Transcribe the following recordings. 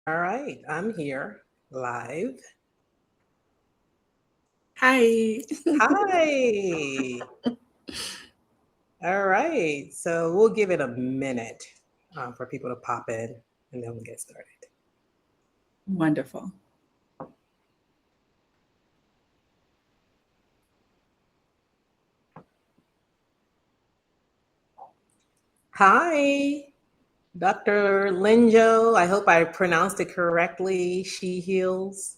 All right, I'm here live. Hi. Hi. All right, so we'll give it a minute for people to pop in and then we'll get started. Wonderful. Hi, Dr. Linjo. I hope I pronounced it correctly. She heals.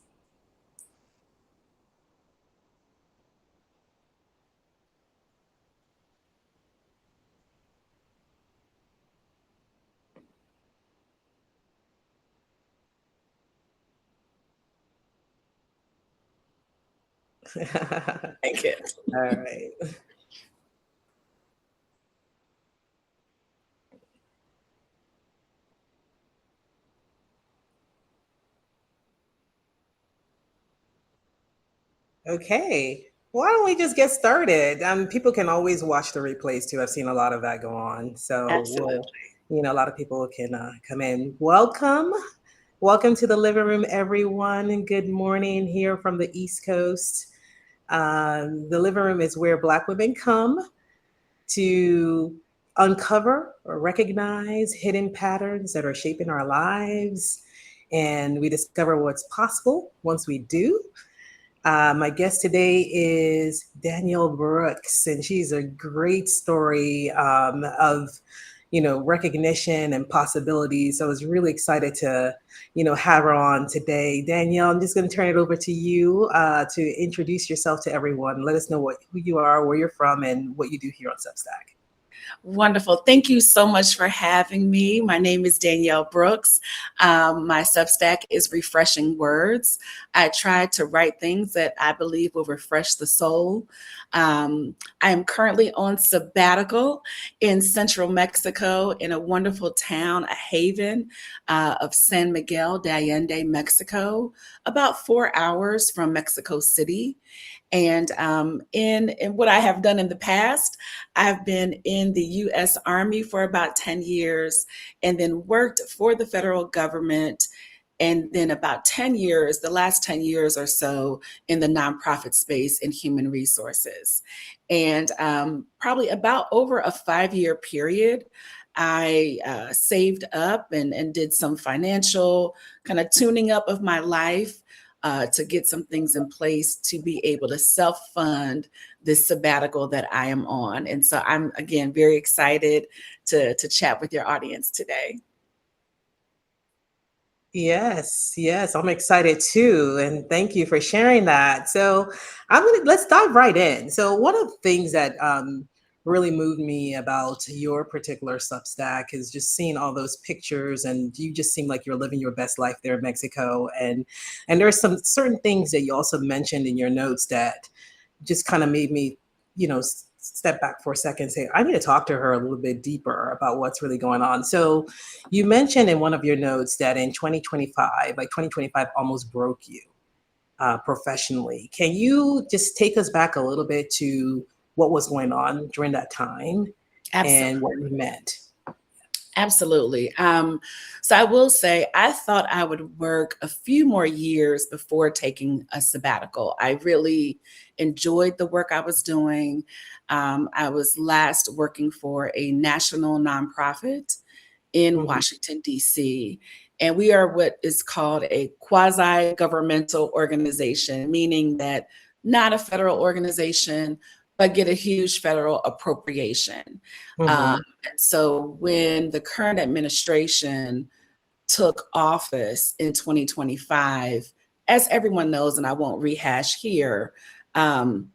Thank you. All right. Okay. Why don't we just get started? People can always watch the replays too. I've seen a lot of that go on. So Absolutely. a lot of people can come in. Welcome. Welcome to the living room, everyone. And good morning here from the East Coast. The living room is where Black women come to uncover or recognize hidden patterns that are shaping our lives. And we discover what's possible once we do. My guest today is Danielle Brooks, and she's a great story of, recognition and possibilities. So I was really excited to, have her on today. Danielle, I'm just going to turn it over to you to introduce yourself to everyone. Let us know who you are, where you're from, and what you do here on Substack. Wonderful. Thank you so much for having me. My name is Danielle Brooks. My Substack is Refreshing Words. I try to write things that I believe will refresh the soul. I am currently on sabbatical in central Mexico in a wonderful town, a haven of San Miguel de Allende, Mexico, about 4 hours from Mexico City. And in what I have done in the past, I've been in the U.S. Army for about 10 years and then worked for the federal government. And then about 10 years, the last 10 years or so, in the nonprofit space in human resources. And probably about over a 5-year period, I saved up and did some financial kind of tuning up of my life to get some things in place to be able to self-fund this sabbatical that I am on. And so I'm, again, very excited to chat with your audience today. Yes, I'm excited too, and thank you for sharing that. So, let's dive right in. So, one of the things that really moved me about your particular Substack is just seeing all those pictures, and you just seem like you're living your best life there in Mexico. And there are some certain things that you also mentioned in your notes that just kind of made me, step back for a second and say, I need to talk to her a little bit deeper about what's really going on. So you mentioned in one of your notes that in 2025, like 2025 almost broke you professionally. Can you just take us back a little bit to what was going on during that time Absolutely. and what you meant? Absolutely. So I will say, I thought I would work a few more years before taking a sabbatical. I really enjoyed the work I was doing. I was last working for a national nonprofit in Mm-hmm. Washington, D.C. And we are what is called a quasi governmental organization, meaning that not a federal organization, but get a huge federal appropriation. Um, Mm-hmm. and so when the current administration took office in 2025, as everyone knows, and I won't rehash here, um,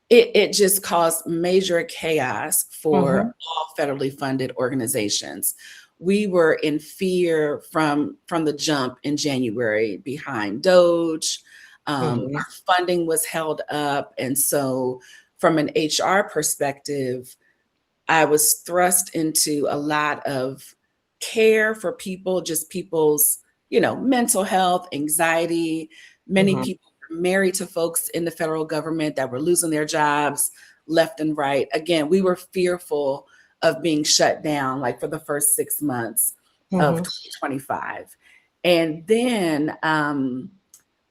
it just caused major chaos for Mm-hmm. all federally funded organizations. We were in fear from the jump in January behind Doge. Mm-hmm. Our funding was held up, and so from an HR perspective, I was thrust into a lot of care for people, just people's, mental health, anxiety. Many Mm-hmm. people were married to folks in the federal government that were losing their jobs left and right. Again, we were fearful of being shut down like for the first 6 months of Mm-hmm. 2025. And then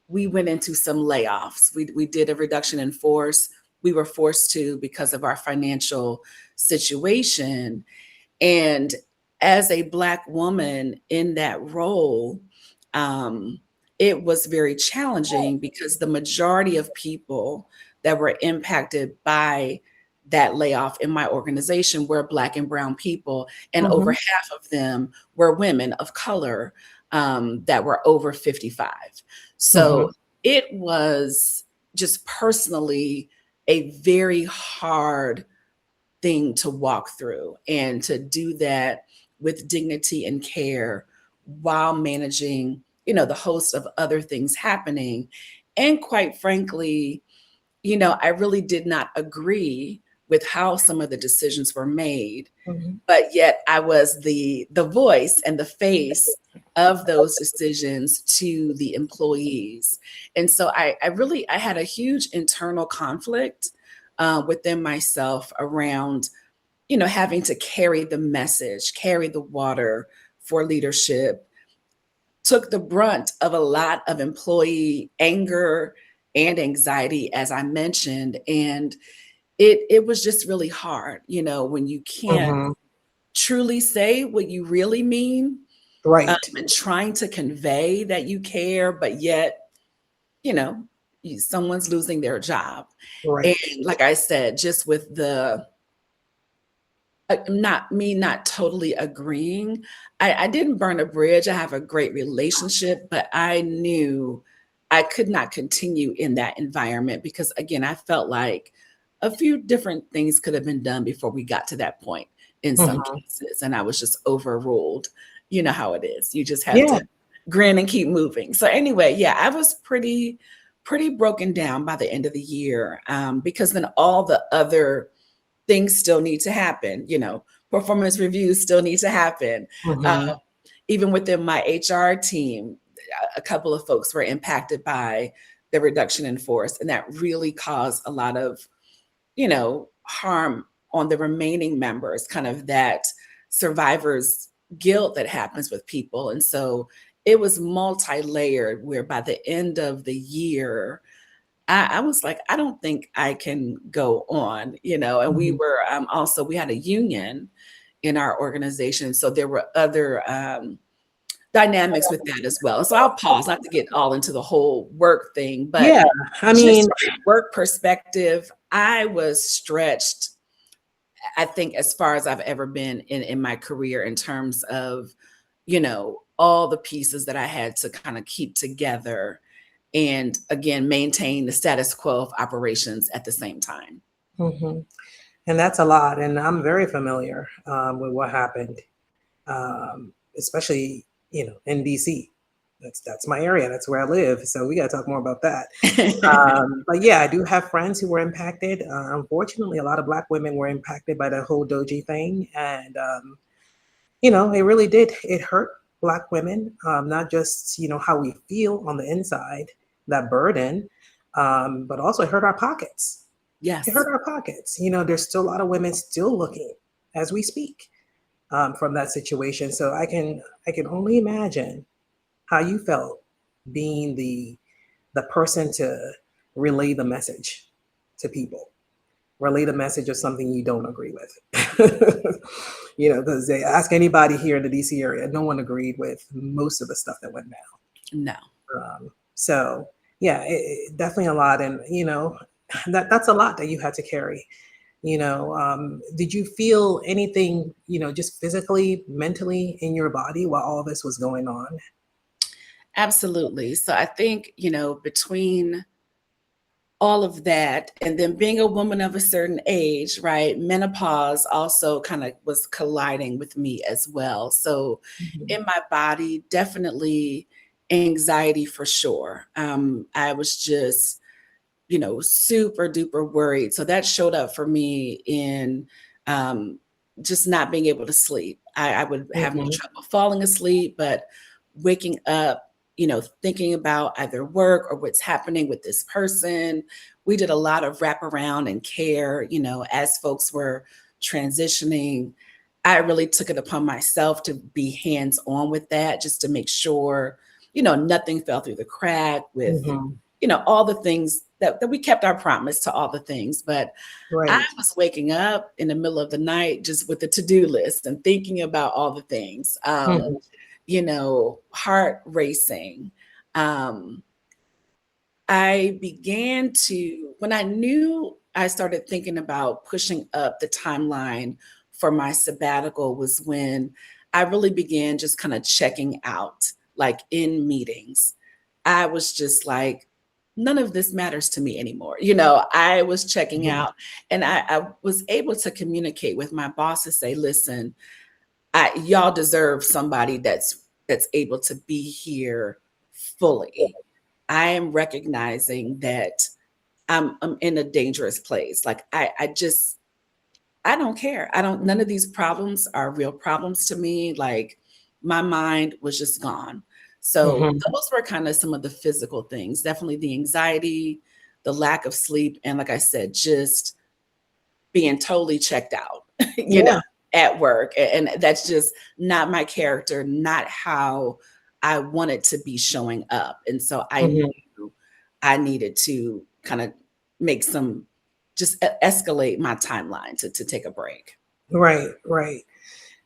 we went into some layoffs. We did a reduction in force. We were forced to because of our financial situation. And as a Black woman in that role, um, it was very challenging because the majority of people that were impacted by that layoff in my organization were Black and Brown people, and over Mhm. half of them were women of color that were over 55. So Mhm. it was just personally a very hard thing to walk through, and to do that with dignity and care while managing, the host of other things happening. And quite frankly, I really did not agree with how some of the decisions were made, Mhm. but yet I was the voice and the face of those decisions to the employees. And so I had a huge internal conflict within myself around, having to carry the message, carry the water for leadership, took the brunt of a lot of employee anger and anxiety, as I mentioned. And it was just really hard, when you can't Mhm. truly say what you really mean, Right. and trying to convey that you care, but yet, you know, someone's losing their job. And Right. like I said, just with the not totally agreeing. I didn't burn a bridge. I have a great relationship, but I knew I could not continue in that environment because, again, I felt like a few different things could have been done before we got to that point in some Mhm. cases, and I was just overruled. You know how it is. You just have Yeah. to grin and keep moving. So anyway, yeah, I was pretty broken down by the end of the year, because then all the other things still need to happen. Performance reviews still need to happen. Uh, Mhm. Even within my HR team, a couple of folks were impacted by the reduction in force, and that really caused a lot of, harm on the remaining members, kind of that survivor's guilt that happens with people. And so it was multi-layered, where by the end of the year, I was like, I don't think I can go on, and we Mhm. were also, we had a union in our organization. So there were other dynamics with that as well. So I'll pause, not to get all into the whole work thing, but Yeah. I just mean, from a work perspective, I was stretched, I think, as far as I've ever been in my career, in terms of, all the pieces that I had to kind of keep together and, again, maintain the status quo of operations at the same time. mhm. And that's a lot. And I'm very familiar with what happened, especially in DC. That's my area. That's where I live. So we got to talk more about that. But yeah, I do have friends who were impacted. Unfortunately, a lot of Black women were impacted by the whole Doji thing, and it really did. It hurt Black women, not just how we feel on the inside, that burden, but also it hurt our pockets. It Yes. hurt our pockets. There's still a lot of women still looking as we speak from that situation. So I can only imagine how you felt being the person to relay the message to people, relay the message of something you don't agree with. Because they ask anybody here in the DC area, no one agreed with most of the stuff that went No. down. So yeah, definitely a lot, and that's a lot that you had to carry. Did you feel anything, just physically, mentally in your body while all this was going on? Absolutely. So I think, between all of that, and then being a woman of a certain age, right? Menopause also kind of was colliding with me as well. So Mhm. in my body, definitely anxiety for sure. I was just, super duper worried. So that showed up for me in um, just not being able to sleep. I would have no Mhm. trouble falling asleep, but waking up, thinking about either work or what's happening with this person. We did a lot of wraparound and care, as folks were transitioning. I really took it upon myself to be hands on with that, just to make sure, nothing fell through the crack with, Mm-hmm. all the things that we kept our promise to all the things. But I Right. was waking up in the middle of the night just with the to-do list and thinking about all the things, Mm-hmm. heart racing. Um, I began to, when I knew I started thinking about pushing up the timeline for my sabbatical, was when I really began just kind of checking out, like in meetings. I was just like, none of this matters to me anymore. I was checking Mm-hmm. out, and I was able to communicate with my boss to say, listen, y'all deserve somebody that's able to be here fully. I am recognizing that I'm in a dangerous place. Like I don't care. I don't None of these problems are real problems to me. Like my mind was just gone. So Mm-hmm. those were kind of some of the physical things. Definitely the anxiety, the lack of sleep, and like I said, just being totally checked out, you know, Yeah. at work. And that's just not my character, not how I wanted to be showing up. And so I knew Mm-hmm. I needed to kind of make some, just escalate my timeline to take a break. Right. Right.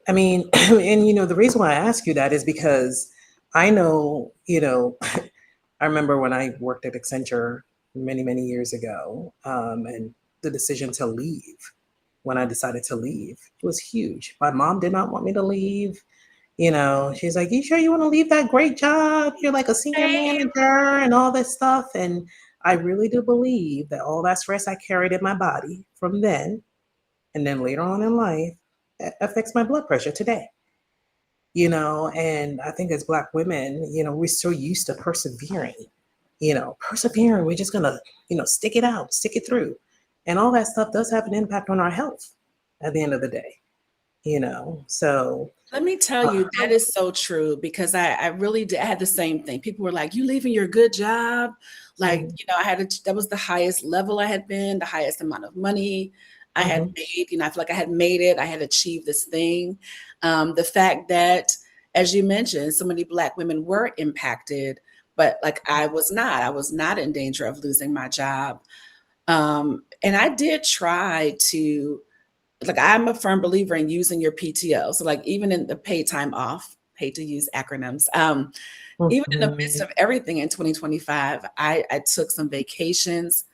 I mean, and the reason why I ask you that is because I know, I remember when I worked at Accenture many, many years ago, and the decision to leave, when I decided to leave, it was huge. My mom did not want me to leave. She's like, "You sure you want to leave that great job? You're like a senior Same. manager and all this stuff." And I really do believe that all that stress I carried in my body from then and then later on in life affects my blood pressure today. And I think as Black women, we're so used to persevering, persevering. We're just gonna, stick it out, stick it through. And all that stuff does have an impact on our health at the end of the day, So Let me tell uh, you, that is so true, because I really did, I had the same thing. People were like, "You leaving your good job?" Like, mhm, that was the highest level I had been, the highest amount of money I had mhm, made. I feel like I had made it. I had achieved this thing. The fact that, as you mentioned, so many Black women were impacted, but like I was not. I was not in danger of losing my job. And I did try to, like, I'm a firm believer in using your PTO. So like even in the paid time off, hate to use acronyms. Even in the midst mhm, of everything in 2025, I took some vacations,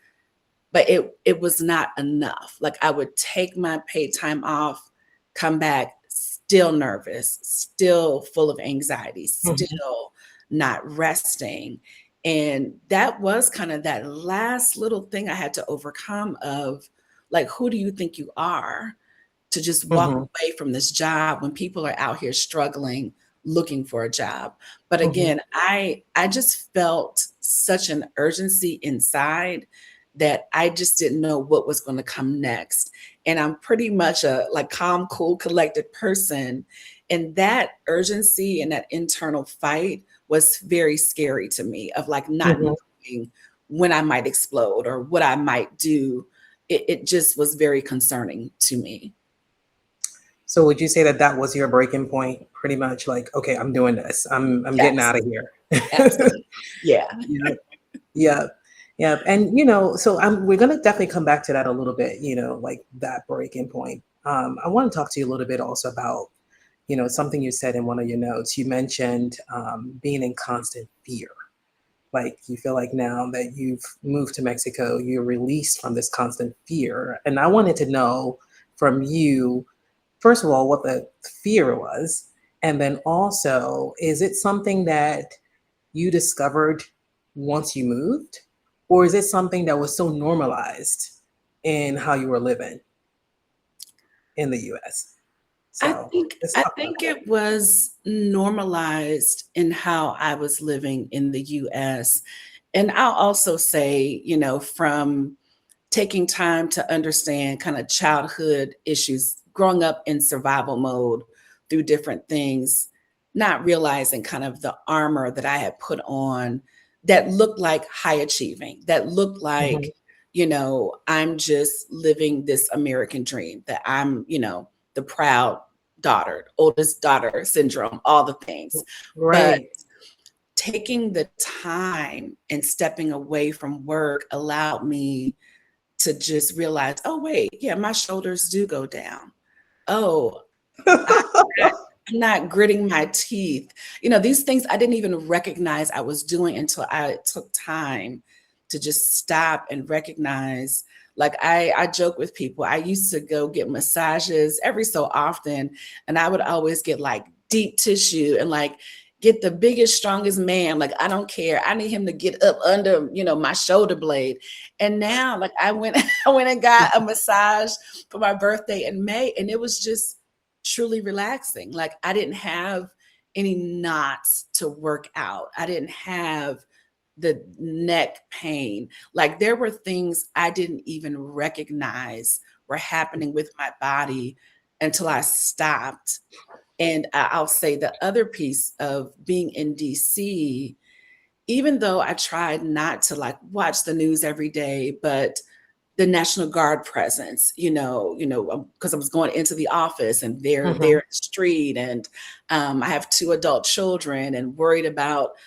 but it was not enough. Like I would take my paid time off, come back still nervous, still full of anxiety, mhm, still not resting. And that was kind of that last little thing I had to overcome of, like, who do you think you are to just walk mhm, away from this job when people are out here struggling, looking for a job? But mhm, again, I just felt such an urgency inside that I just didn't know what was going to come next. And I'm pretty much a like calm, cool, collected person. And that urgency and that internal fight was very scary to me, of like not mhm. knowing when I might explode or what I might do. It just was very concerning to me. So would you say that that was your breaking point, pretty much? Like, okay, I'm doing this. I'm getting Yes, out of here. absolutely. Yeah. Yeah, yeah, yeah. And so we're gonna definitely come back to that a little bit. Like that breaking point. I want to talk to you a little bit also about something you said in one of your notes. You mentioned being in constant fear. Like you feel like now that you've moved to Mexico, you're released from this constant fear. And I wanted to know from you, first of all, what the fear was. And then also, is it something that you discovered once you moved? Or is it something that was so normalized in how you were living in the US? So let's I talk about think that. it was normalized in how I was living in the US. And I'll also say, from taking time to understand kind of childhood issues, growing up in survival mode through different things, not realizing kind of the armor that I had put on that looked like high achieving, that looked Mhm, like, I'm just living this American dream, that I'm, the proud oldest daughter syndrome, all the things. But Right. taking the time and stepping away from work allowed me to just realize, oh, wait, yeah, my shoulders do go down. Oh, I'm not, I'm not gritting my teeth. These things I didn't even recognize I was doing until I took time to just stop and recognize. Like I joke with people, I used to go get massages every so often, and I would always get like deep tissue and like get the biggest, strongest man. Like, I don't care. I need him to get up under, my shoulder blade. And now, like I went, I went and got a massage for my birthday in May, and it was just truly relaxing. Like, I didn't have any knots to work out. I didn't have the neck pain. Like, there were things I didn't even recognize were happening with my body until I stopped. And I'll say the other piece of being in DC, even though I tried not to like watch the news every day, but the National Guard presence, because I was going into the office and they're there Mhm. in the street, and I have two adult children and worried about,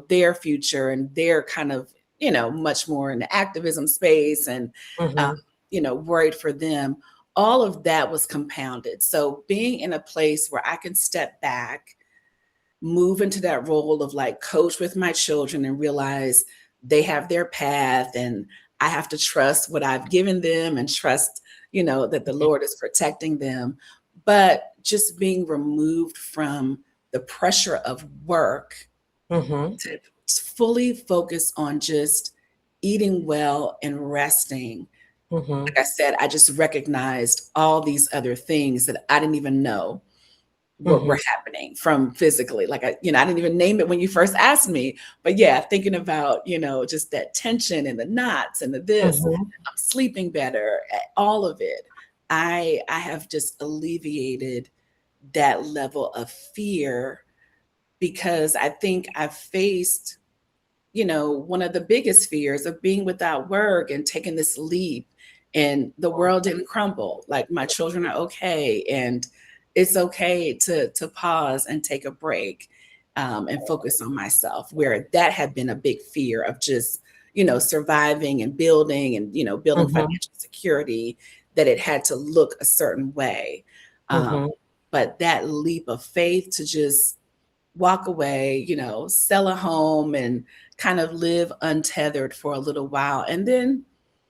their future, and they're kind of, much more in the activism space, and, um, Mhm. worried for them. All of that was compounded. So being in a place where I can step back, move into that role of like coach with my children, and realize they have their path, and I have to trust what I've given them, and trust, that the Lord is protecting them. But just being removed from the pressure of work Mhm. to fully focus on just eating well and resting. Mhm. Like I said, I just recognized all these other things that I didn't even know were Mhm. happening from physically. Like, I didn't even name it when you first asked me, but yeah, thinking about, just that tension and the knots and the this, Mhm. I'm sleeping better, all of it. I have just alleviated that level of fear, because I think I've faced, one of the biggest fears of being without work and taking this leap, and the world didn't crumble. Like, my children are okay, and it's okay to pause and take a break, and focus on myself, where that had been a big fear of just, surviving and building, and, building Mhm. financial security, that it had to look a certain way. Um, Mhm. but that leap of faith to just walk away, sell a home, and kind of live untethered for a little while, and then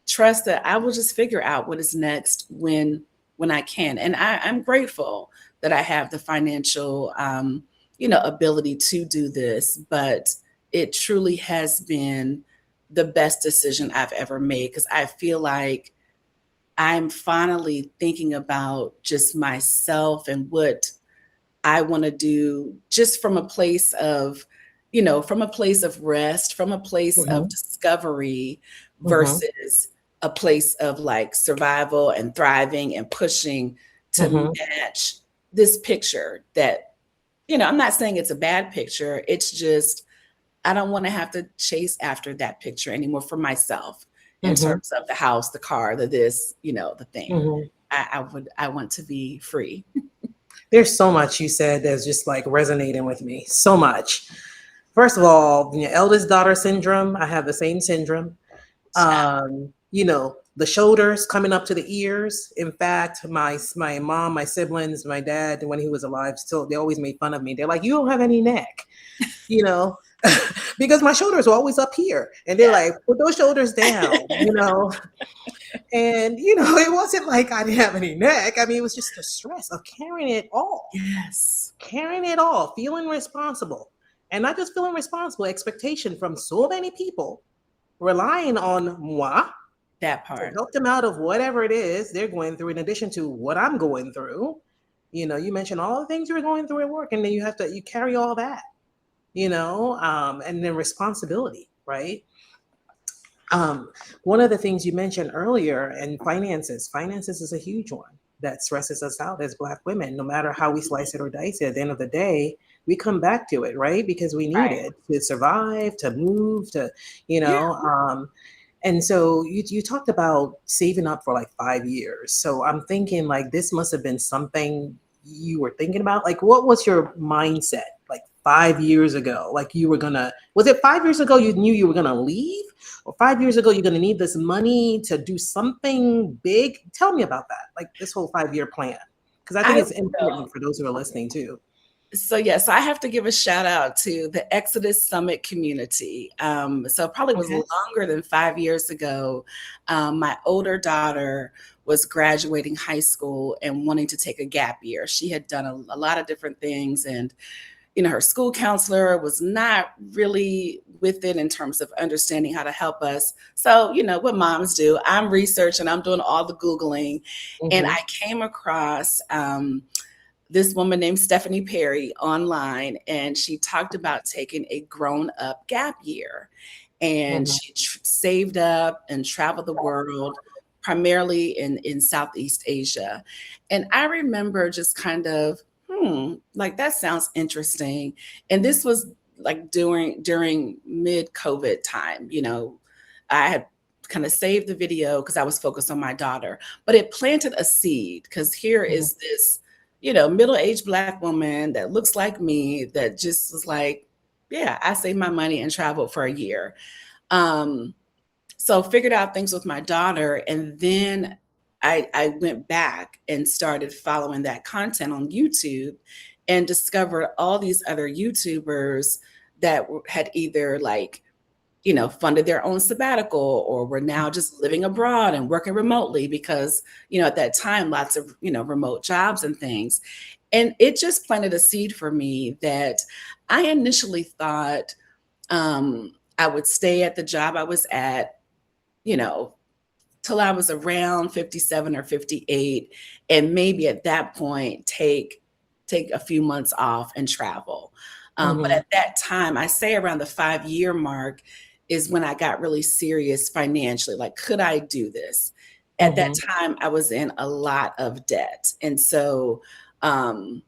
trust that I will just figure out what is next when I can. And I'm grateful that I have the financial, ability to do this, but it truly has been the best decision I've ever made, because I feel like I'm finally thinking about just myself and what I want to do, just from a place of, from a place of rest, from a place of Mhm. discovery, Mhm. versus a place of like survival and thriving and pushing to Mhm. match this picture that, I'm not saying it's a bad picture. It's just, I don't want to have to chase after that picture anymore for myself, in Mhm. terms of the house, the car, the this, the thing. Mhm. I want to be free. There's so much you said that's just like resonating with me. So much. First of all, eldest daughter syndrome. I have the same syndrome. The shoulders coming up to the ears. In fact, my mom, my siblings, my dad, when he was alive, still they always made fun of me. They're like, "You don't have any neck," you know, because my shoulders were always up here, and they're Yes. like, "Put those shoulders down." And it wasn't like I didn't have any neck. I mean, it was just the stress of Yes. carrying it all, feeling responsible, and not just feeling responsible, expectation from so many people relying on moi That to part. help them out of whatever it is they're going through, in addition to what I'm going through. You mentioned all the things you're going through at work, and then you carry all that, and then responsibility, right? Um, One of the things you mentioned earlier, and finances is a huge one that stresses us out as Black women. No matter how we slice it or dice it, at the end of the day, we come back to it, right? Because we need Right. it to survive, to move, to, you Yeah. know. And so you talked about saving up for like 5 years. So I'm thinking like this must have been something you were thinking about? Like, what was your mindset like 5 years ago? Like, you were gonna, was it 5 years ago you knew you were gonna leave? Or 5 years ago you're gonna need this money to do something big? Tell me about that, like this whole 5 year plan. Because I think I it's important for those who are listening too. So yes, I have to give a shout out to the Exodus Summit community. So it probably was Okay. longer than 5 years ago. My older daughter was graduating high school and wanting to take a gap year. She had done a lot of different things, and her school counselor was not really with it in terms of understanding how to help us. So what moms do, I'm researching, I'm doing all the Googling, and Mm-hmm. I came across this woman named Stephanie Perry online, and she talked about taking a grown up gap year. And Mm-hmm. she saved up and traveled the world, primarily in Southeast Asia. And I remember just kind of, like that sounds interesting. And this was like during mid COVID time. I had kind of saved the video because I was focused on my daughter, but it planted a seed because here is this middle-aged Black woman that looks like me that just was like, yeah, I saved my money and traveled for a year. Um, so figured out things with my daughter, and then I went back and started following that content on YouTube and discovered all these other YouTubers that had either like funded their own sabbatical or were now just living abroad and working remotely because, at that time, lots of, remote jobs and things. And it just planted a seed for me that I initially thought I would stay at the job I was at, you know, till I was around 57 or 58, and maybe at that point take a few months off and travel. But Mm-hmm. at that time, I say around the 5 year mark is when I got really serious financially. Like, could I do this? At that Mm-hmm. time, I was in a lot of debt. And so, um,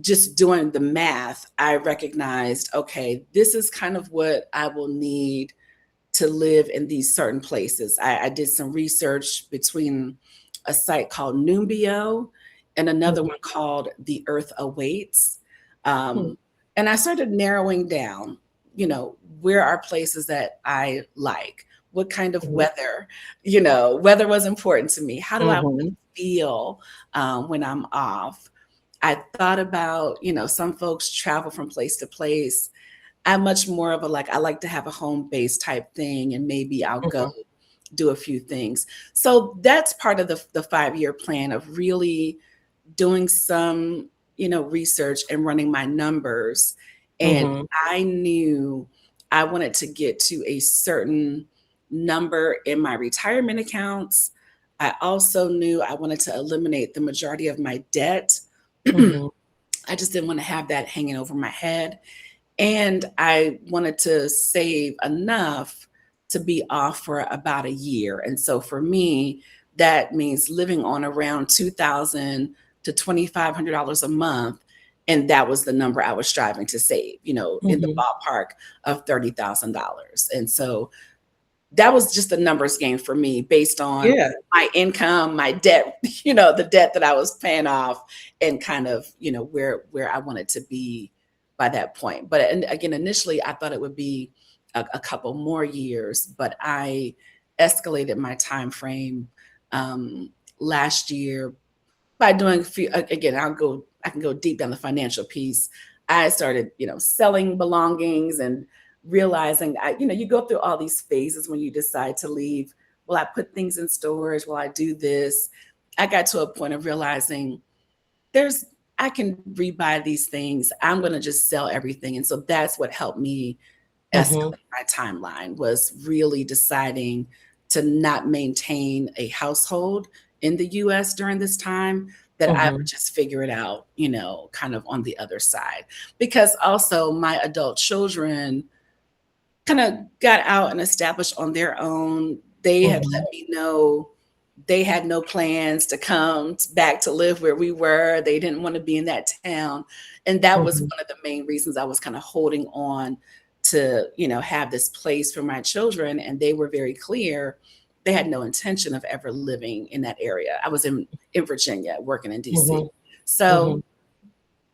just doing the math, I recognized, okay, this is kind of what I will need to live in these certain places. I did some research between a site called Numbeo and another one called The Earth Awaits. Mm-hmm. Um, and I started narrowing down, where are places that I like? What kind of weather? Weather was important to me. How do I Mm-hmm. feel when I'm off? I thought about, some folks travel from place to place. I'm much more of a like, I like to have a home base type thing, and maybe I'll go do a few things. So that's part of the 5 year plan of really doing some, research and running my numbers. And Mm-hmm. I knew I wanted to get to a certain number in my retirement accounts. I also knew I wanted to eliminate the majority of my debt. Mm-hmm. I just didn't want to have that hanging over my head. And I wanted to save enough to be off for about a year. And so for me, that means living on around $2,000 to $2,500 a month. And that was the number I was striving to save, in the Mm-hmm. ballpark of $30,000. And so that was just a numbers game for me based on Yeah. my income, my debt, the debt that I was paying off, and kind of, where I wanted to be by that point. But and again, initially I thought it would be a couple more years, but I escalated my time frame last year by doing a few. Again, I can go deep down the financial piece. I started, selling belongings and realizing you go through all these phases when you decide to leave. Will I put things in storage? Will I do this? I got to a point of realizing there's I can rebuy these things. I'm going to just sell everything. And so that's what helped me Mm-hmm. escalate my timeline, was really deciding to not maintain a household in the US during this time, that I Mm-hmm. would just figure it out, kind of on the other side. Because also my adult children kind of got out and established on their own. They had let Mm-hmm. me know they had no plans to come back to live where we were. They didn't want to be in that town. And that was Mm-hmm. one of the main reasons I was kind of holding on to, have this place for my children. And they were very clear they had no intention of ever living in that area. I was in Virginia working in DC. Mm-hmm. So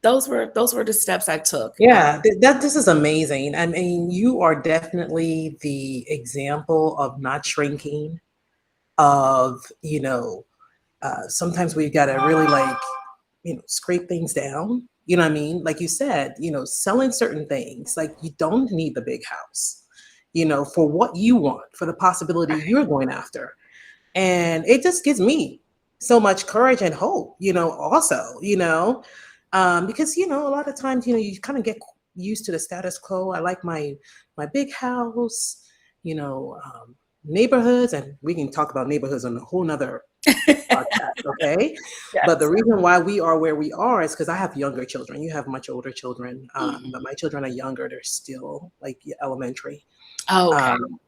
those were the steps I took. Yeah, this is amazing. I mean, you are definitely the example of not shrinking, of, sometimes we've got to really like, scrape things down. You know what I mean? Like you said, selling certain things, like you don't need the big house, for what you want, for the possibility you're going after. And it just gives me so much courage and hope, also, because, a lot of times, you kind of get used to the status quo. I like my big house, neighborhoods, and we can talk about neighborhoods on a whole nother podcast, okay? But the Yes. reason why we are where we are is because I have younger children. You have much older children, but Mhm. my children are younger. They're still like elementary. Oh, okay. Um,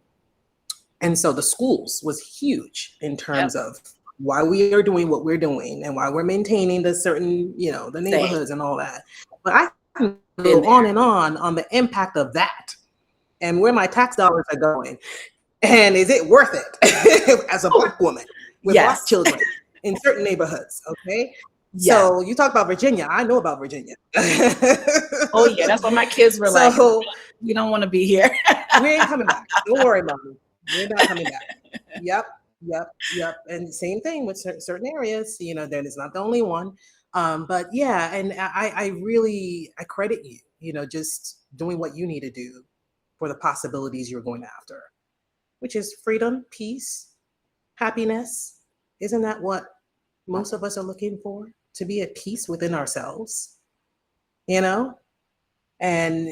and so the schools was huge in Yep. terms of why we are doing what we're doing and why we're maintaining the certain, the Same. neighborhoods and all that. But I can Been go there. on the impact of that and where my tax dollars are going. And is it worth it as a Oh, Black woman with Black yes. children in certain neighborhoods? Okay. Yes. So you talk about Virginia. I know about Virginia. Oh, yeah. That's what my kids were like. So We don't want to be here. we ain't coming back. Don't worry, mommy. We're not coming back. Yep, yep. And same thing with certain areas. That is not the only one. But yeah, and I really I credit you. Just doing what you need to do for the possibilities you're going after, which is freedom, peace, happiness. Isn't that what most of us are looking for? To be at peace within ourselves, you know? And,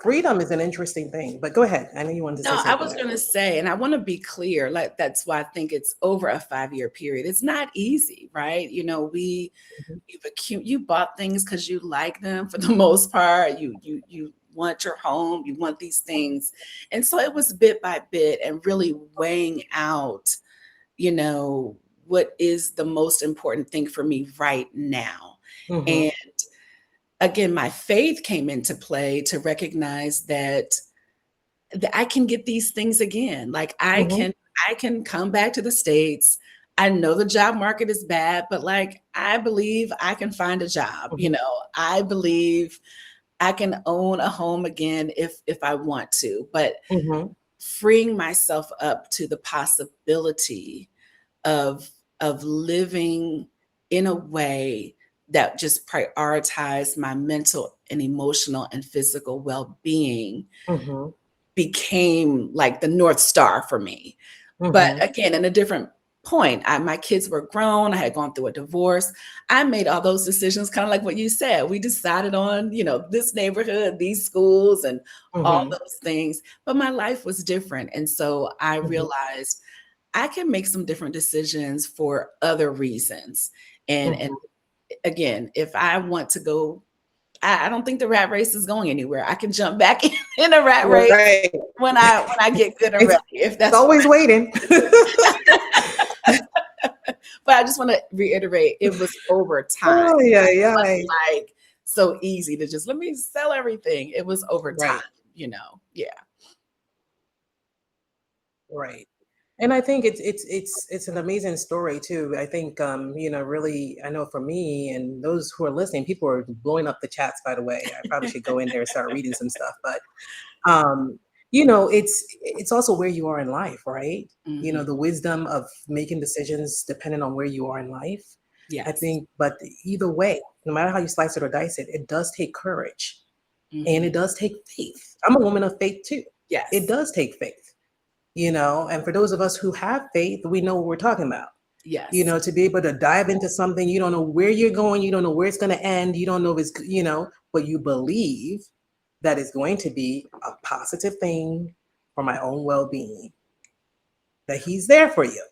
freedom is an interesting thing. But go ahead. I know you wanted to say No, I something was there. going to say, and I want to be clear, like that's why I think it's over a 5-year period. It's not easy, right? Mhm. You bought things because you like them for the most part. You want your home, you want these things. And so it was bit by bit and really weighing out, you know, what is the most important thing for me right now. Mhm. And again, my faith came into play to recognize that I can get these things again. Like Mhm. I can come back to the States. I know the job market is bad, but like I believe I can find a job, you Mhm. know. I believe I can own a home again if I want to. But Mhm. freeing myself up to the possibility of living in a way that just prioritized my mental and emotional and physical well-being Mhm. became like the North Star for me. But Mhm. again, in a different point, my kids were grown. I had gone through a divorce. I made all those decisions, kind of like what you said. We decided on, this neighborhood, these schools, and all Mhm. those things. But my life was different. And so I Mhm. realized I can make some different decisions for other reasons. And Mhm. again, if I want to go, I don't think the rat race is going anywhere. I can jump back in a rat race Right. when I get good and It's ready, if it's that's what. always waiting. But I just want to reiterate, it was over time. Oh yeah, It yeah. wasn't like so easy to just let me sell everything. It was over time, Right. Yeah. Right. And I think it's an amazing story too. I think really I know for me and those who are listening, people are blowing up the chats by the way. I probably should go in there and start reading some stuff. But um, it's also where you are in life, right? Hmm. The wisdom of making decisions depending on where you are in life. I Yes. think, but either way, no matter how you slice it or dice it, it does take courage and Hmm. it does take faith. I'm a woman of faith too. It Yes. does take faith, and for those of us who have faith, we know what we're talking about. Yes. To be able to dive into something, you don't know where you're going, you don't know where it's going to end, you don't know if it's, but you believe that is going to be a positive thing for my own well-being, that he's there for you,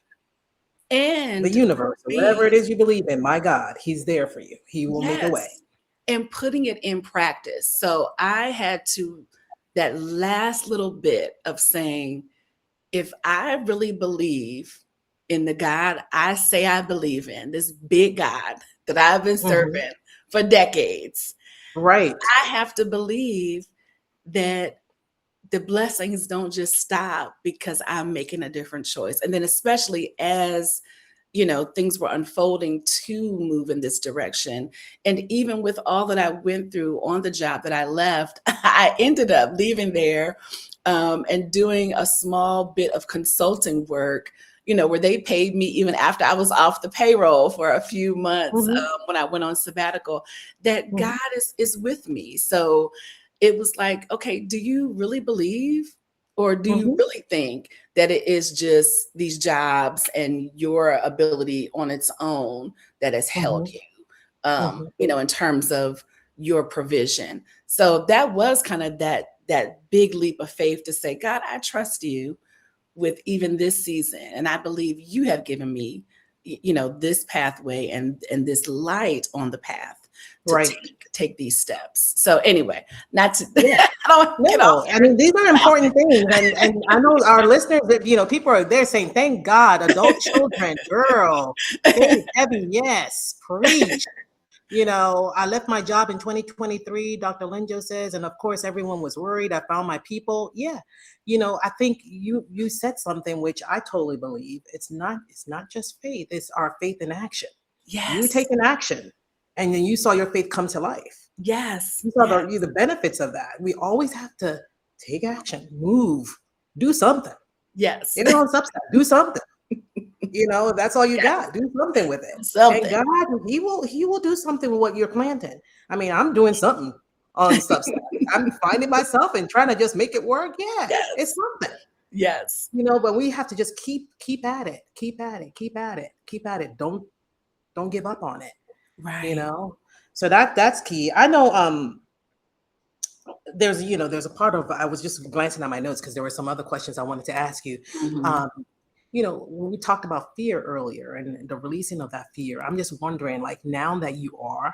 the And for universe, or whatever it me, is you believe in, my God, he's there for you, he will make a way. yes. And putting it in practice. So I had to, that last little bit of saying, if I really believe in the God I say I believe in, this big God that I've been Hmm. serving for decades, Right. I have to believe that the blessings don't just stop because I'm making a different choice. And then, especially as things were unfolding to move in this direction. And even with all that I went through on the job that I left, I ended up leaving there and doing a small bit of consulting work, where they paid me even after I was off the payroll for a few months Mm-hmm. when I went on sabbatical, that Mm-hmm. God is with me. So it was like, okay, do you really believe, or do you Mm-hmm. really think that it is just these jobs and your ability on its own that has held Mm-hmm. you, Mm-hmm. in terms of your provision? So that was kind of that big leap of faith to say, God, I trust you with even this season, and I believe you have given me, this pathway and this light on the path to Right. take these steps. So anyway, not to Yeah. I don't get off No, I mean, these are important things. And I know our listeners that, people are there saying, thank God, adult children, girl, here. faith, heavy, yes, preach. I left my job in 2023, Dr. Linjo says, and of course everyone was worried. I found my people. Yeah. I think you said something which I totally believe. It's not just faith, it's our faith in action. You Yes, take an action and then you saw your faith come to life. yes, You saw yes, the benefits of that. We always have to take action, move, do something. yes, Get it on Substack, do something. That's all you yes, got. Do something with it. And something. God, He will do something with what you're planting. I mean, I'm doing something on Substack. I'm finding myself and trying to just make it work. Yeah, it's Yes, something. yes, But we have to just keep at it, keep at it, keep at it, keep at it. Don't give up on it. You right. know. So that's key. I know there's a part of, I was just glancing at my notes because there were some other questions I wanted to ask you. Mhm. um when we talked about fear earlier and the releasing of that fear, I'm just wondering, like, now that you are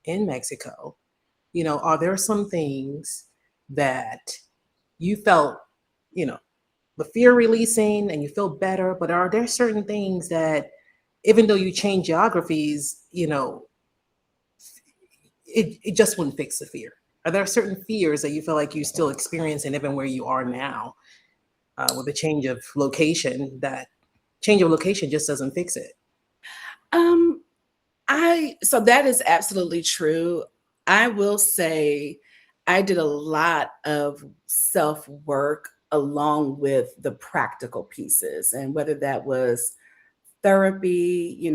in Mexico, are there some things that you felt, you know the fear releasing and you feel better, but are there certain things that, even though you change geographies, it just wouldn't fix the fear? Are there certain fears that you feel like you still experiencing even where you are now, with a change of location just doesn't fix it? Um, so that is absolutely true. I will say I did a lot of self work along with the practical pieces, and whether that was therapy,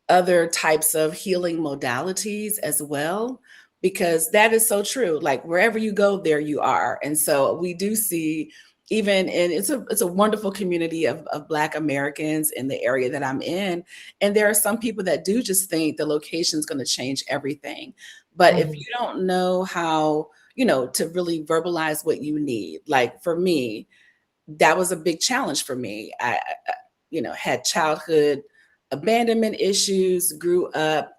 other types of healing modalities as well, because that is so true. Like wherever you go, there you are. And so we do see, even in, it's a wonderful community of Black Americans in the area that I'm in. And there are some people that do just think the location is going to change everything. But if Mhm. you don't know how, to really verbalize what you need, like for me, that was a big challenge for me. I had childhood abandonment issues, grew up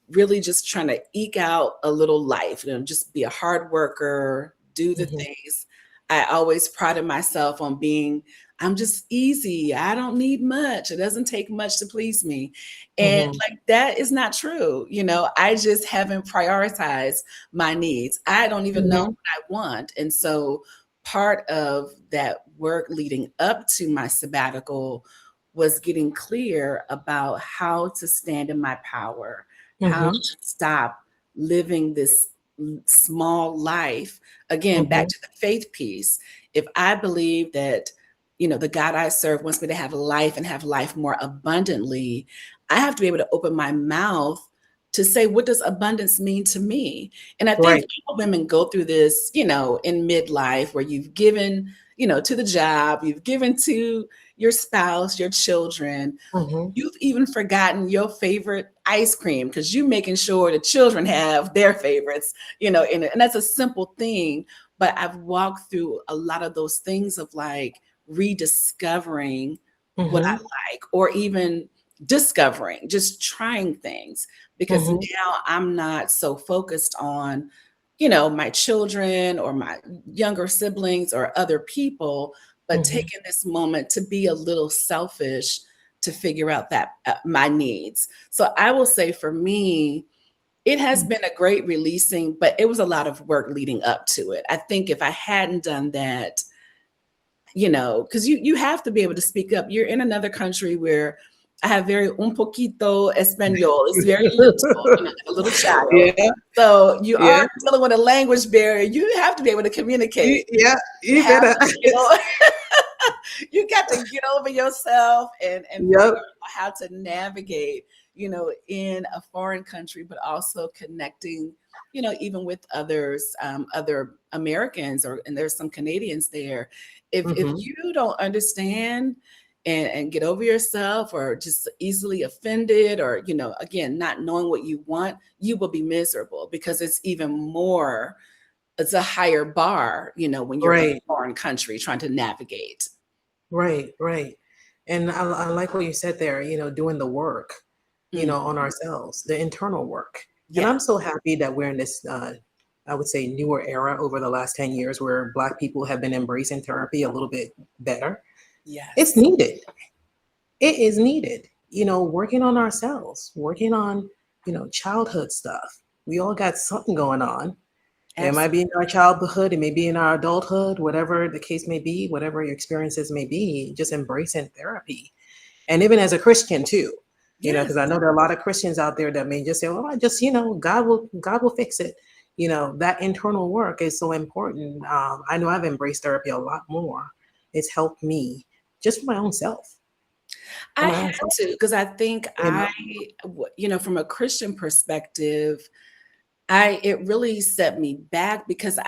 really just trying to eke out a little life, just be a hard worker, do the Mhm. things. I always prided myself on being, I'm just easy. I don't need much. It doesn't take much to please me. And Mhm. like that is not true. I just haven't prioritized my needs. I don't even know what Mhm. I want. And so part of that work leading up to my sabbatical was getting clear about how to stand in my power, how Mhm. to stop living this small life. Again, back Mhm. to the faith piece. If I believe that, the God I serve wants me to have life and have life more abundantly, I have to be able to open my mouth to say, what does abundance mean to me? And I think Right. women go through this, in midlife where you've given, to the job, you've given to your spouse, your children, Mhm. you've even forgotten your favorite ice cream because you're making sure the children have their favorites, and that's a simple thing. But I've walked through a lot of those things of like rediscovering what I Mhm. like, or even discovering, just trying things, because Mhm. now I'm not so focused on, my children or my younger siblings or other people, but Mhm. taking this moment to be a little selfish to figure out that my needs. So I will say for me, it has been a great releasing, but it was a lot of work leading up to it. I think if I hadn't done that, because you have to be able to speak up. You're in another country where I have very un poquito español. It's very little, like a little child. Yeah, So you yeah. are dealing with a language barrier. You have to be able to communicate. Yeah, You you have better. to get over, you got to get over yourself and figure Yep. out how to navigate, in a foreign country, but also connecting, even with others, other Americans, and there's some Canadians there. If Hmm. you don't understand and get over yourself, or just easily offended, or again, not knowing what you want, you will be miserable, because it's a higher bar, when you're in a Right, foreign country trying to navigate. right, right. And I like what you said there, doing the work, on Mhm. ourselves, the internal work. And Yeah. I'm so happy that we're in this, I would say, newer era over the last 10 years where Black people have been embracing therapy a little bit better. It's Yes. needed. It is needed, working on ourselves, working on, childhood stuff. We all got something going on. It might be in our childhood, it may be in our adulthood, whatever the case may be, whatever your experiences may be, just embracing therapy. And even as a Christian too, Yes. because I know there are a lot of Christians out there that may just say, well, I just, God will fix it. That internal work is so important. I know I've embraced therapy a lot more. It's helped me just for my own self, for I my had own self, to, because I think you know. from a Christian perspective, it really set me back, because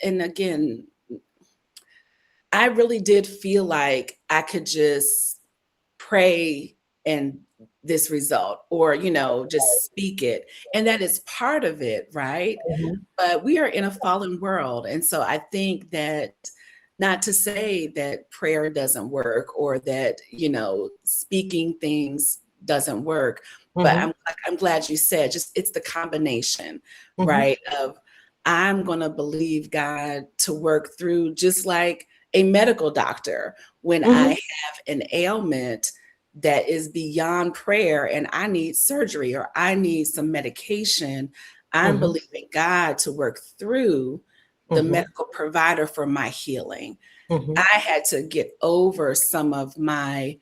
and again, I really did feel like I could just pray and this result, or just speak it, and that is part of it, right? Mhm, But we are in a fallen world, and so I think that, not to say that prayer doesn't work, or that speaking things doesn't work, but mhm, I'm glad you said, just it's the combination, mhm, right, of I'm going to believe God to work through, just like a medical doctor, when I mhm, have an ailment that is beyond prayer and I need surgery, or I need some medication. I'm mhm, believing God to work through the mhm, medical provider for my healing. mhm, I had to get over some of my,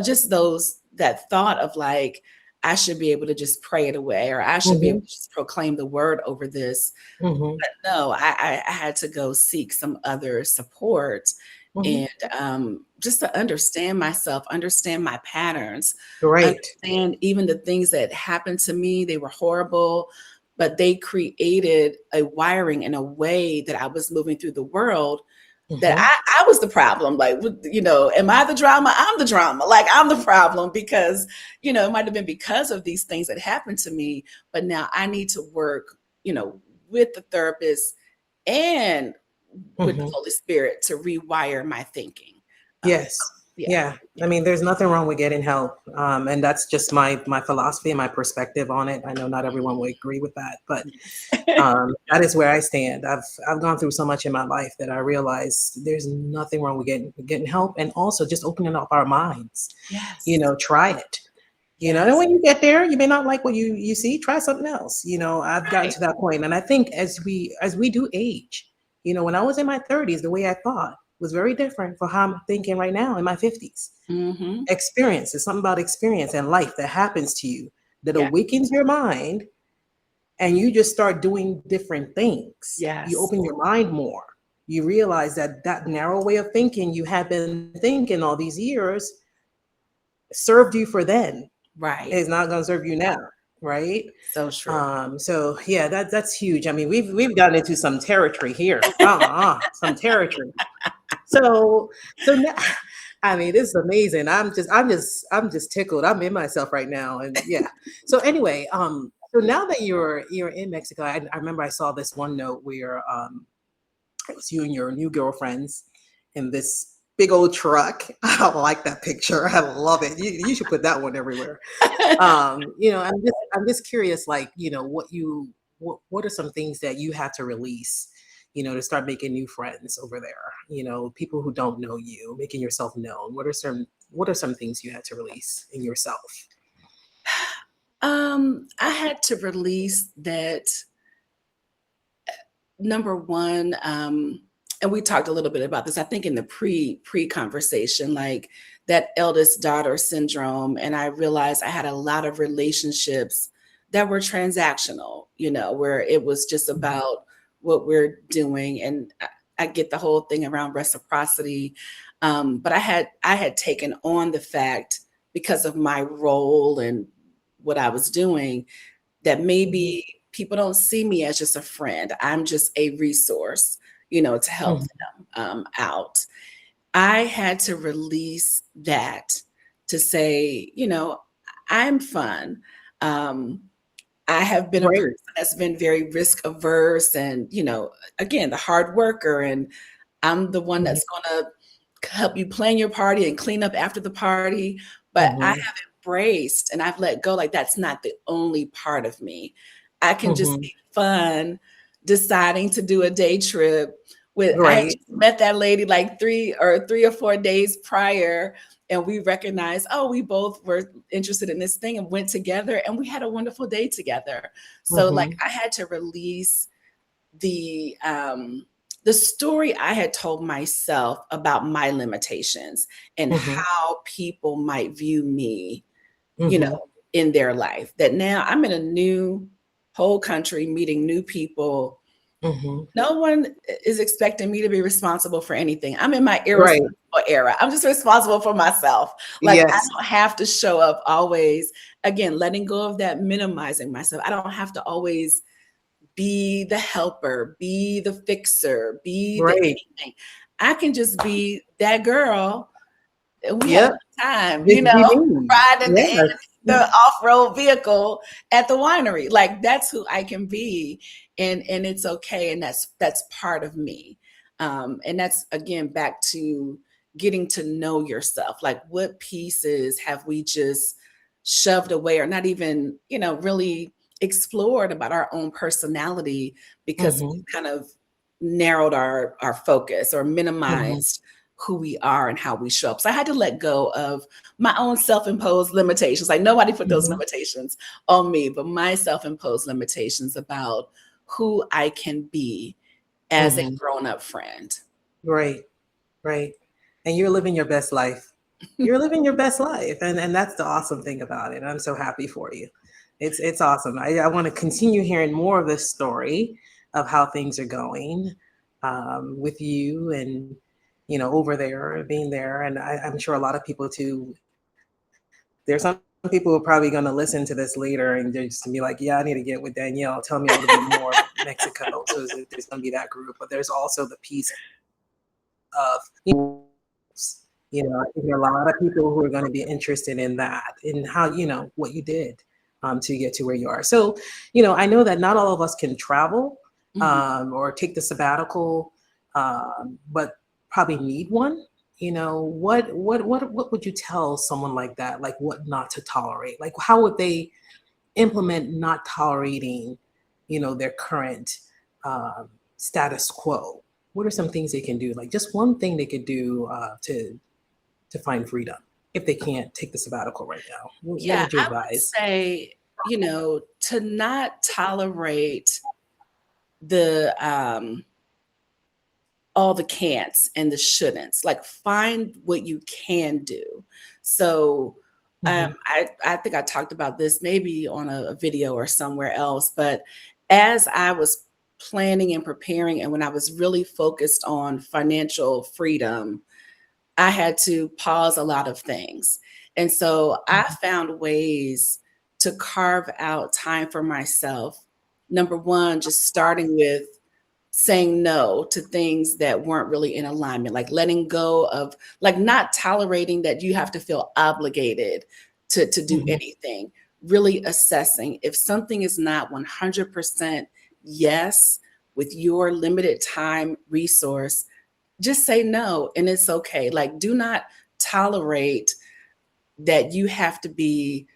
just that thought of like, I should be able to just pray it away, or I should be able mhm, to just proclaim the word over this. mhm, But no, I had to go seek some other support, mhm. and just to understand myself, understand my patterns, Right. understand even the things that happened to me. They were horrible, but they created a wiring in a way that I was moving through the world, that Mhm, I was the problem. Like, am I the drama? I'm the drama. Like, I'm the problem, because, it might have been because of these things that happened to me, but now I need to work, you know, with the therapist and with the mhm. Holy Spirit to rewire my thinking. So, Yes. yeah. Yeah. I mean, there's nothing wrong with getting help. And that's just my philosophy and my perspective on it. I know not everyone will agree with that, but Yes. that is where I stand. I've gone through so much in my life that I realize there's nothing wrong with getting help, and also just opening up our minds. Yes. Try it. And Yes. when you get there, you may not like what you see. Try something else. I've gotten Right. to that point, and I think as we do age, when I was in my 30s, the way I thought was very different for how I'm thinking right now in my 50s. Mm-hmm. Experience is something about experience and life that happens to you that Yeah. awakens your mind, and you just start doing different things. You Yes. open your mind more. You realize that that narrow way of thinking you have been thinking all these years served you for then is Right. not going to serve you now, right? So true. So yeah, that's huge. I mean, we've gotten into some territory here, some territory. So now, I mean, this is amazing. I'm just tickled. I'm in myself right now, and yeah. So anyway, so now that you're in Mexico, I remember I saw this one note where it was you and your new girlfriends in this big old truck. I like that picture. I love it. You should put that one everywhere. I'm just curious, like, what are some things that you had to release, to start making new friends over there, people who don't know you, making yourself known. What are some things you had to release in yourself? I had to release that, number one, and we talked a little bit about this, I think in the pre conversation, like that eldest daughter syndrome. And I realized I had a lot of relationships that were transactional, where it was just about what we're doing. And I get the whole thing around reciprocity. But I had taken on the fact, because of my role and what I was doing, that Mhm. maybe people don't see me as just a friend. I'm just a resource, to help Mhm. them out. I had to release that, to say, I'm fun. Um, I have been a person Right. that's been very risk averse and, again, the hard worker. And I'm the one Mhm. that's going to help you plan your party and clean up after the party. But I Mhm. have embraced and I've let go. Like, that's not the only part of me. I can just Mhm. be fun, deciding to do a day trip I had Right. just met that lady like 3 or 4 days prior, and we recognized, oh, we both were interested in this thing and went together, and we had a wonderful day together. So like, Mhm. I had to release the um the story I had told myself about my limitations and Mhm. how people might view me, you know, Mhm. in their life. That now I'm in a new whole country, meeting new people. Mhm. No one is expecting me to be responsible for anything. I'm in my Right. irresponsible era. I'm just responsible for myself. Like, I Yes. don't have to show up always. Again, letting go of that minimizing myself. I don't have to always be the helper, be the fixer, be the Right. anything. I can just be that girl, and we had a Yep. good time, Just be me. riding Yes. the off-road vehicle at the winery. Like, that's who I can be, and it's okay, and that's part of me. And that's, again, back to getting to know yourself. Like, what pieces have we just shoved away, or not even, really explored about our own personality, because Mhm. we kind of narrowed our focus or Mhm. minimized who we are and how we show up. So I had to let go of my own self-imposed limitations. Like, nobody put those Mhm. limitations on me, but my self-imposed limitations about who I can be as a Mhm. grown-up friend. Right. Right. And you're living your best life. You're living your best life. And that's the awesome thing about it. I'm so happy for you. It's awesome. I want to continue hearing more of this story of how things are going with you and over there, being there. And I'm sure a lot of people too. There's some people who are probably going to listen to this later and just be like, yeah, I need to get with Danielle. Tell me a little bit more about Mexico. So there's going to be that group, but there's also the piece of, I think there are a lot of people who are going to be interested in that, in how, what you did to get to where you are. So, I know that not all of us can travel Mhm. or take the sabbatical, but probably need one. What would you tell someone like that? Like, what not to tolerate? Like, how would they implement not tolerating, their current um, status quo? What are some things they can do? Like, just one thing they could do to find freedom if they can't take the sabbatical right now. What Yeah, would you I would advise? say, to not tolerate the all the can'ts and the shouldn'ts. Like, find what you can do. So Hmm. I think I talked about this maybe on a video or somewhere else, but as I was planning and preparing, and when I was really focused on financial freedom, I had to pause a lot of things. And so I found ways to carve out time for myself. Number one, just starting with saying no to things that weren't really in alignment, like letting go of, like, not tolerating that you have to feel obligated to do Hmm. anything. Really assessing if something is not 100% yes with your limited time resource, just say no, and it's okay. Like, do not tolerate that you have to be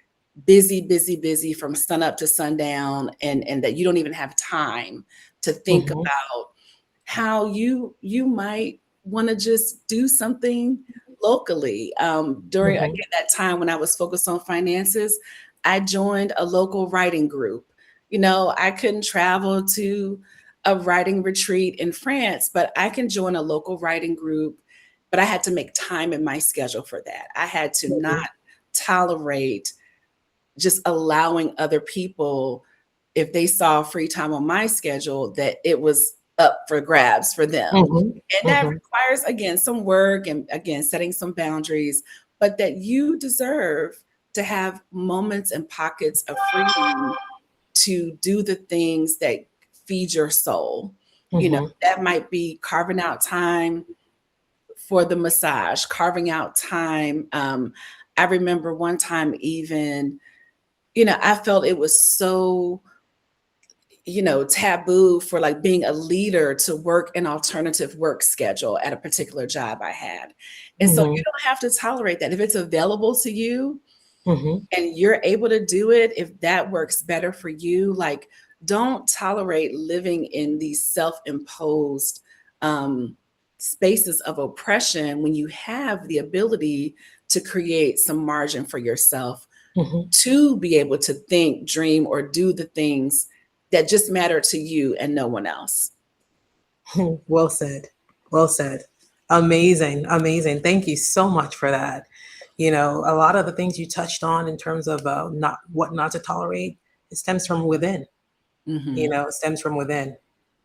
busy, busy, busy from sun up to sundown, and that you don't even have time to think Hmm. about how you might want to just do something locally. During, Hmm. again, that time when I was focused on finances, I joined a local writing group. I couldn't travel to a writing retreat in France, but I can join a local writing group, but I had to make time in my schedule for that. I had to Mhm. not tolerate just allowing other people, if they saw free time on my schedule, that it was up for grabs for them. Mhm. And that Mhm. requires, again, some work and, again, setting some boundaries, but that you deserve to have moments and pockets of freedom to do the things that feed your soul. You know, Mhm. that might be carving out time for the massage, carving out time. I remember one time, even, I felt it was so, taboo for like being a leader to work an alternative work schedule at a particular job I had. And so you Mhm. don't have to tolerate that. If it's available to you, Mhm. and you're able to do it, if that works better for you, like, don't tolerate living in these self-imposed um, spaces of oppression when you have the ability to create some margin for yourself Mhm. to be able to think, dream, or do the things that just matter to you and no one else. Well said. Well said. Amazing. Amazing. Thank you so much for that. A lot of the things you touched on in terms of not what not to tolerate, it stems from within. Hmm. It stems from within.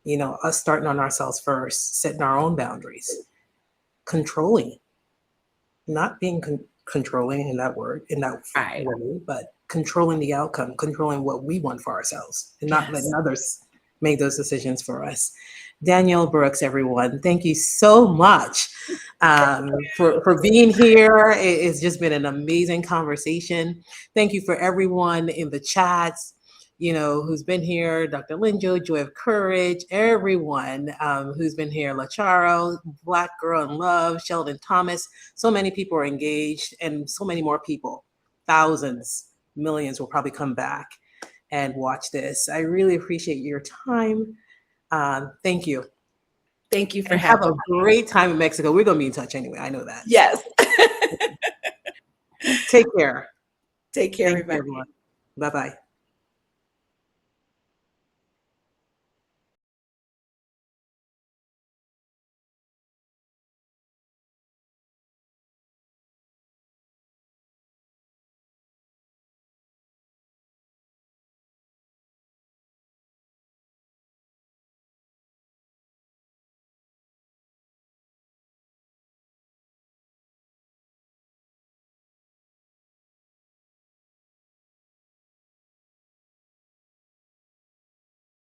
Us starting on ourselves first, setting our own boundaries, controlling, not being controlling in that word, in that Right. way, but controlling the outcome, controlling what we want for ourselves, and not letting Yes. others make those decisions for us. Danielle Brooks, everyone, thank you so much for being here. It's just been an amazing conversation. Thank you for everyone in the chats, who's been here, Dr. Linjo, Joy of Courage, everyone who's been here, Lacharo, Black Girl in Love, Sheldon Thomas. So many people are engaged, and so many more people, thousands, millions will probably come back and watch this. I really appreciate your time. Thank you. Thank you for And have having a me. great time in Mexico. We're going to be in touch anyway. I know that. So Yes. take care. Take care, Thank you, everybody. everyone. Bye bye.